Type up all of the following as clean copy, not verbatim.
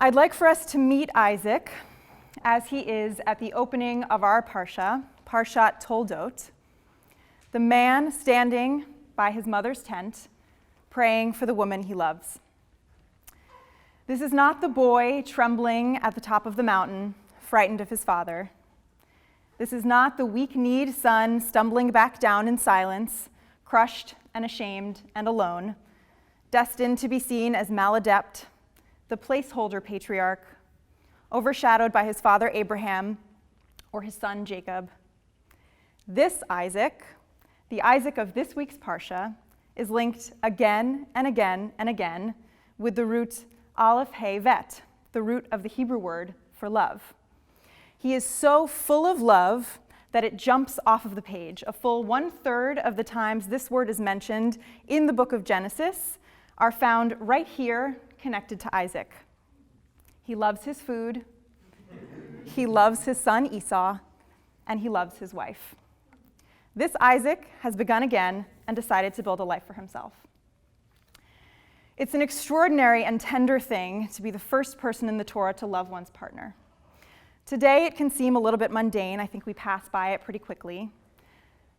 I'd like for us to meet Isaac as he is at the opening of our parsha, Parshat Toldot, the man standing by his mother's tent, praying for the woman he loves. This is not the boy trembling at the top of the mountain, frightened of his father. This is not the weak-kneed son stumbling back down in silence, crushed and ashamed and alone, destined to be seen as maladept, the placeholder patriarch, overshadowed by his father Abraham or his son Jacob. This Isaac, the Isaac of this week's parsha, is linked again and again and again with the root aleph he vet, the root of the Hebrew word for love. He is so full of love that it jumps off of the page. A full 1/3 of the times this word is mentioned in the book of Genesis are found right here connected to Isaac. He loves his food, he loves his son Esau, and he loves his wife. This Isaac has begun again and decided to build a life for himself. It's an extraordinary and tender thing to be the first person in the Torah to love one's partner. Today, it can seem a little bit mundane. I think we pass by it pretty quickly.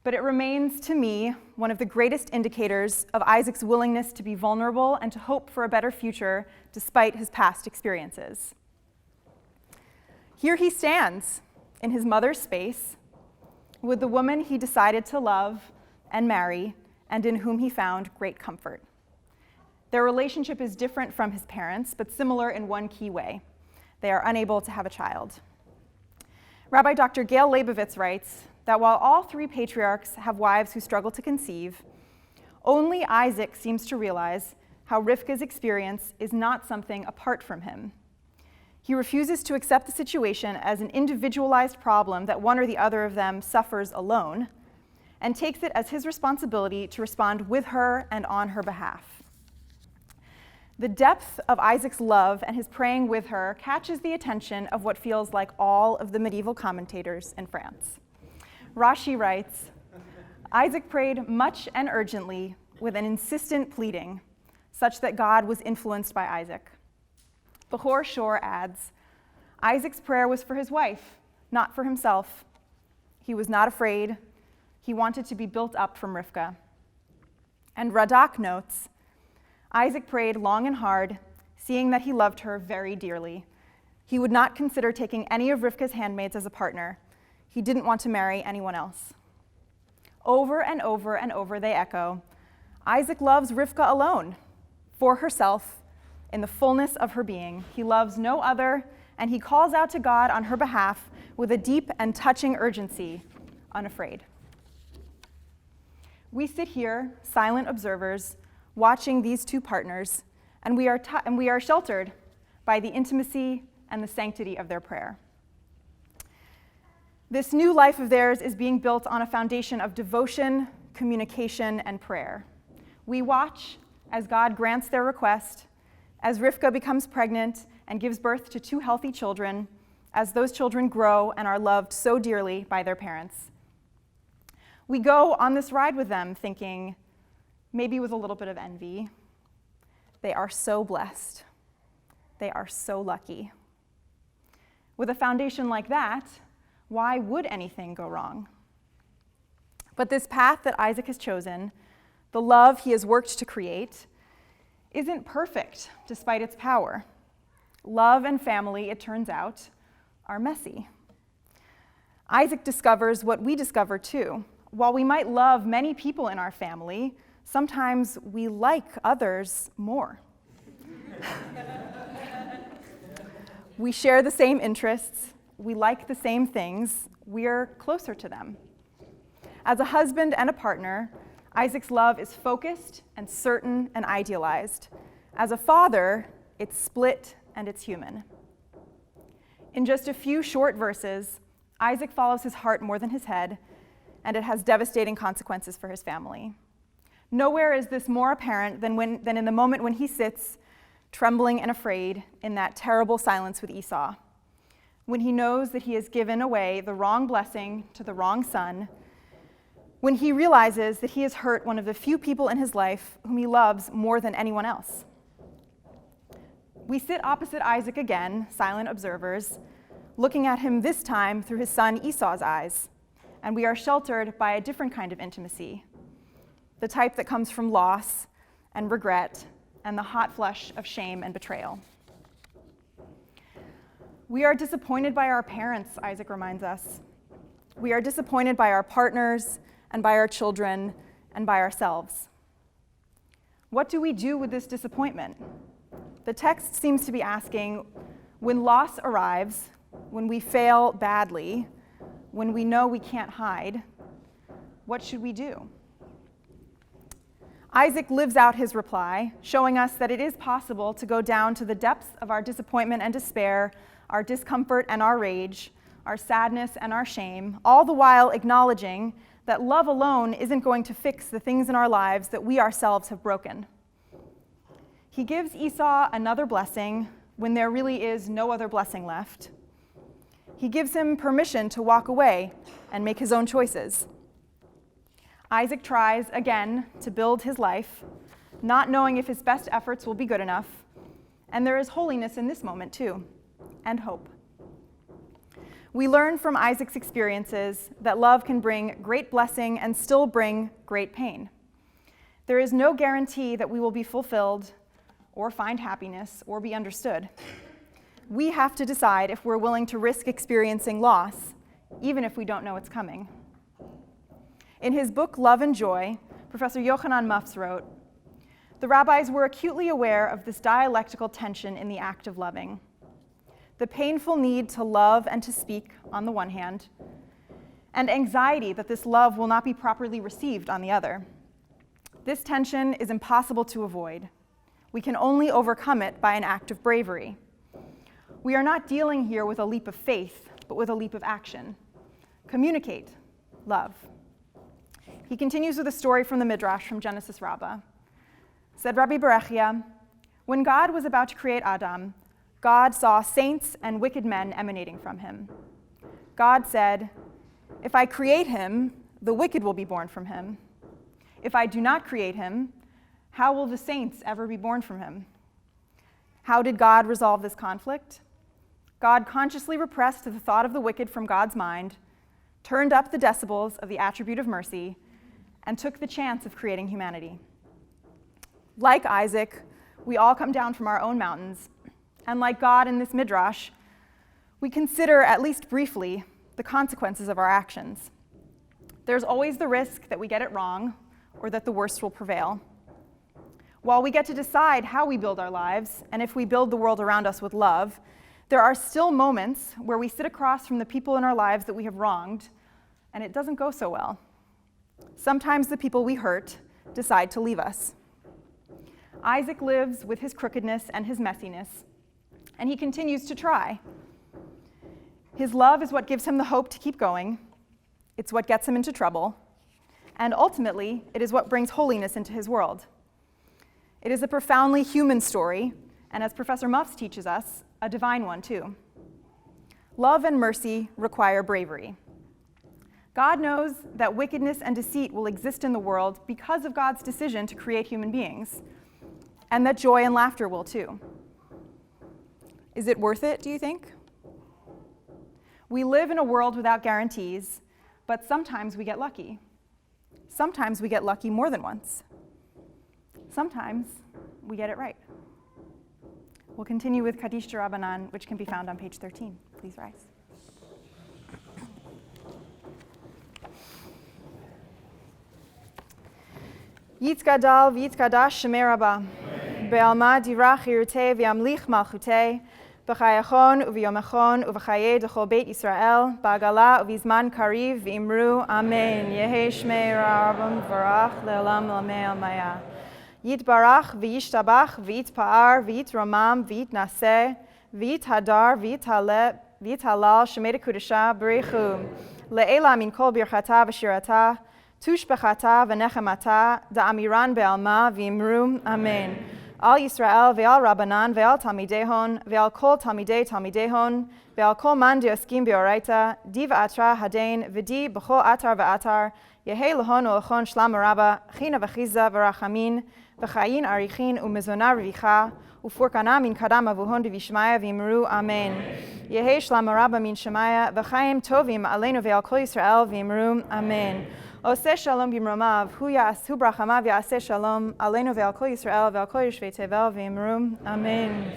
But it remains, to me, one of the greatest indicators of Isaac's willingness to be vulnerable and to hope for a better future despite his past experiences. Here he stands in his mother's space with the woman he decided to love and marry and in whom he found great comfort. Their relationship is different from his parents, but similar in one key way. They are unable to have a child. Rabbi Dr. Gail Leibovitz writes that while all three patriarchs have wives who struggle to conceive, only Isaac seems to realize how Rivka's experience is not something apart from him. He refuses to accept the situation as an individualized problem that one or the other of them suffers alone, and takes it as his responsibility to respond with her and on her behalf. The depth of Isaac's love and his praying with her catches the attention of what feels like all of the medieval commentators in France. Rashi writes, Isaac prayed much and urgently with an insistent pleading, such that God was influenced by Isaac. Bechor Shor adds, Isaac's prayer was for his wife, not for himself. He was not afraid. He wanted to be built up from Rivka. And Radak notes, Isaac prayed long and hard, seeing that he loved her very dearly. He would not consider taking any of Rivka's handmaids as a partner. He didn't want to marry anyone else. Over and over and over they echo, Isaac loves Rivka alone, for herself, in the fullness of her being. He loves no other, and he calls out to God on her behalf with a deep and touching urgency, unafraid. We sit here, silent observers, watching these two partners, and we are sheltered by the intimacy and the sanctity of their prayer. This new life of theirs is being built on a foundation of devotion, communication, and prayer. We watch as God grants their request, as Rivka becomes pregnant and gives birth to 2 healthy children, as those children grow and are loved so dearly by their parents. We go on this ride with them thinking, maybe with a little bit of envy, they are so blessed. They are so lucky. With a foundation like that, why would anything go wrong? But this path that Isaac has chosen, the love he has worked to create, isn't perfect despite its power. Love and family, it turns out, are messy. Isaac discovers what we discover too. While we might love many people in our family, sometimes we like others more. We share the same interests, we like the same things, we're closer to them. As a husband and a partner, Isaac's love is focused and certain and idealized. As a father, it's split and it's human. In just a few short verses, Isaac follows his heart more than his head, and it has devastating consequences for his family. Nowhere is this more apparent than in the moment when he sits, trembling and afraid, in that terrible silence with Esau, when he knows that he has given away the wrong blessing to the wrong son, when he realizes that he has hurt one of the few people in his life whom he loves more than anyone else. We sit opposite Isaac again, silent observers, looking at him this time through his son Esau's eyes, and we are sheltered by a different kind of intimacy, the type that comes from loss and regret and the hot flush of shame and betrayal. We are disappointed by our parents, Isaac reminds us. We are disappointed by our partners and by our children and by ourselves. What do we do with this disappointment? The text seems to be asking, when loss arrives, when we fail badly, when we know we can't hide, what should we do? Isaac lives out his reply, showing us that it is possible to go down to the depths of our disappointment and despair, our discomfort and our rage, our sadness and our shame, all the while acknowledging that love alone isn't going to fix the things in our lives that we ourselves have broken. He gives Esau another blessing when there really is no other blessing left. He gives him permission to walk away and make his own choices. Isaac tries again to build his life, not knowing if his best efforts will be good enough, and there is holiness in this moment too, and hope. We learn from Isaac's experiences that love can bring great blessing and still bring great pain. There is no guarantee that we will be fulfilled or find happiness or be understood. We have to decide if we're willing to risk experiencing loss, even if we don't know it's coming. In his book, Love and Joy, Professor Yochanan Mufs wrote, "The rabbis were acutely aware of this dialectical tension in the act of loving. The painful need to love and to speak on the one hand, and anxiety that this love will not be properly received on the other. This tension is impossible to avoid. We can only overcome it by an act of bravery. We are not dealing here with a leap of faith, but with a leap of action. Communicate, love." He continues with a story from the Midrash from Genesis Rabbah. Said Rabbi Berechia, "When God was about to create Adam, God saw saints and wicked men emanating from him. God said, 'If I create him, the wicked will be born from him. If I do not create him, how will the saints ever be born from him?' How did God resolve this conflict? God consciously repressed the thought of the wicked from God's mind, turned up the decibels of the attribute of mercy, and took the chance of creating humanity. Like Isaac, we all come down from our own mountains, and like God in this midrash, we consider, at least briefly, the consequences of our actions. There's always the risk that we get it wrong, or that the worst will prevail. While we get to decide how we build our lives, and if we build the world around us with love, there are still moments where we sit across from the people in our lives that we have wronged, and it doesn't go so well. Sometimes the people we hurt decide to leave us. Isaac lives with his crookedness and his messiness, and he continues to try. His love is what gives him the hope to keep going. It's what gets him into trouble. And ultimately, it is what brings holiness into his world. It is a profoundly human story, and as Professor Mufs teaches us, a divine one too. Love and mercy require bravery. God knows that wickedness and deceit will exist in the world because of God's decision to create human beings, and that joy and laughter will too. Is it worth it, do you think? We live in a world without guarantees, but sometimes we get lucky. Sometimes we get lucky more than once. Sometimes we get it right. We'll continue with Kaddish D'Rabbanan, which can be found on page 13. Please rise. Yitzgadal v'yitzkadash shemei Rabbah, be'alma dirach yirutei v'yamlich malchutei, b'chayachon u'v'yomachon u'v'chayei d'chol beit Yisrael, ba'agala u'v'zman kariv v'imru, Amen. Yehei shmei Rabbah v'varach le'olam l'amei almaya. Yitbarach v'yishtabach v'yitpa'ar v'yitramam v'yitnaseh v'yithadar v'yithalal shemei dekudesha b'reichu, le'ela min kol birchata v'shirata, Tushbechata v'nechemata da'amiran be'alma v'imru, Amen. Al Yisrael ve'al Rabbanan ve'al Tamidehon ve'al kol Tamidei Tamidehon ve'al kol man dioskim beoraita di v'atra hadain v'di b'chol atar v'atar Yehei lahon u'lachon shlam rabba china v'chiza v'rachamin v'chayin arichin u'mezona revicha ufurkana min kadam avuhon v'ishmaya v'imru amen. Yehei shlam rabba min shemaya v'chayim tovim aleinu ve'al kol Yisrael v'imru amen. Oseh shalom b'mromav hu brachamav ya'aseh shalom aleinu ve'al kol Yisrael ve'al kol yishvei tevel v'imru amen.